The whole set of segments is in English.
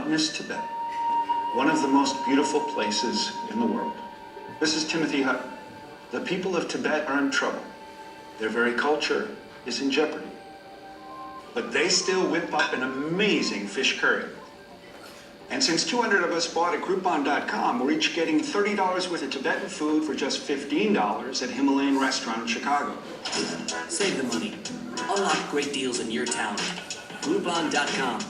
mountainous Tibet, one of the most beautiful places in the world. This is Timothy Hutton. The people of Tibet are in trouble. Their very culture is in jeopardy. But they still whip up an amazing fish curry. And since 200 of us bought at Groupon.com, we're each getting $30 worth of Tibetan food for just $15 at Himalayan Restaurant in Chicago. Save the money. Unlock great deals in your town. Groupon.com.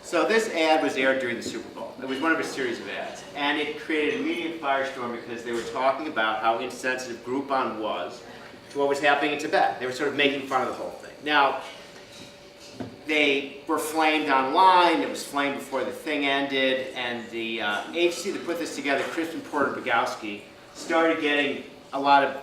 So this ad was aired during the Super Bowl. It was one of a series of ads. And it created an immediate firestorm because they were talking about how insensitive Groupon was to what was happening in Tibet. They were sort of making fun of the whole thing. Now, they were flamed online. It was flamed before the thing ended. And the agency that put this together, Crispin Porter Bogusky, started getting a lot of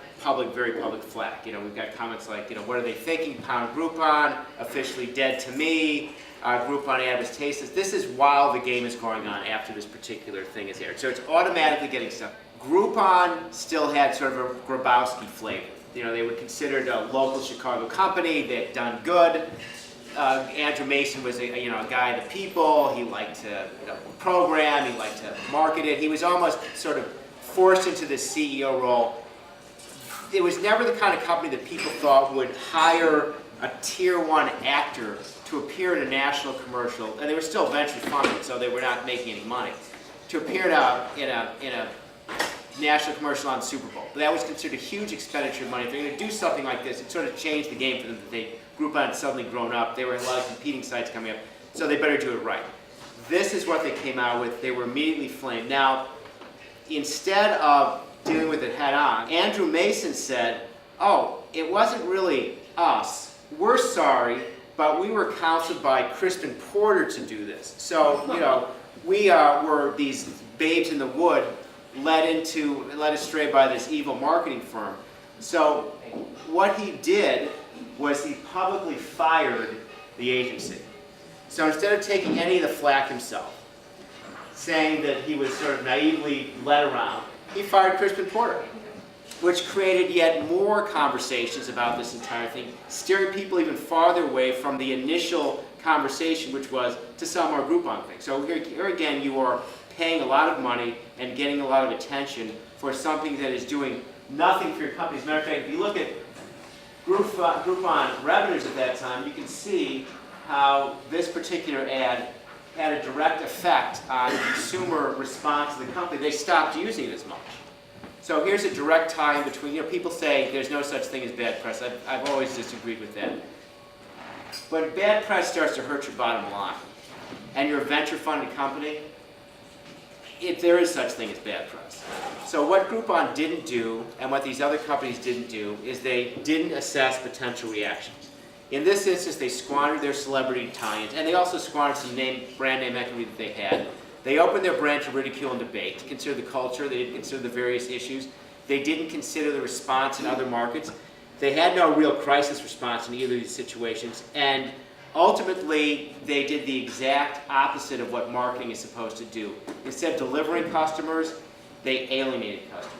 very public flack. You know, we've got comments like, you know, what are they thinking? Pound Groupon, officially dead to me. Groupon ad was tasteless. This is while the game is going on after this particular thing is aired. So it's automatically getting stuff. Groupon still had sort of a Grabowski flavor. You know, they were considered a local Chicago company. They had done good. Andrew Mason was a guy of the people. He liked to program. He liked to market it. He was almost sort of forced into this CEO role. It was never the kind of company that people thought would hire a tier 1 actor to appear in a national commercial, and they were still venture funded, so they were not making any money, to appear in a national commercial on Super Bowl. But that was considered a huge expenditure of money. If they're going to do something like this, it sort of changed the game for them. Groupon had suddenly grown up. There were a lot of competing sites coming up, so they better do it right. This is what they came out with. They were immediately flamed. Now, instead of dealing with it head on, Andrew Mason said, oh, it wasn't really us. We're sorry, but we were counseled by Crispin Porter to do this. So, you know, we were these babes in the wood led astray by this evil marketing firm. So what he did was he publicly fired the agency. So instead of taking any of the flack himself, saying that he was sort of naively led around, he fired Crispin Porter, which created yet more conversations about this entire thing, steering people even farther away from the initial conversation, which was to sell more Groupon things. So here again, you are paying a lot of money and getting a lot of attention for something that is doing nothing for your company. As a matter of fact, if you look at Groupon revenues at that time, you can see how this particular ad had a direct effect on consumer response to the company. They stopped using it as much. So here's a direct tie in between. You know, people say there's no such thing as bad press. I've always disagreed with that. But bad press starts to hurt your bottom line, and you're a venture-funded company, there is such thing as bad press. So what Groupon didn't do, and what these other companies didn't do, is they didn't assess potential reactions. In this instance, they squandered their celebrity tie-ins, and they also squandered some brand name equity that they had. They opened their brand to ridicule and debate, to consider the culture. They didn't consider the various issues. They didn't consider the response in other markets. They had no real crisis response in either of these situations, and ultimately, they did the exact opposite of what marketing is supposed to do. Instead of delivering customers, they alienated customers.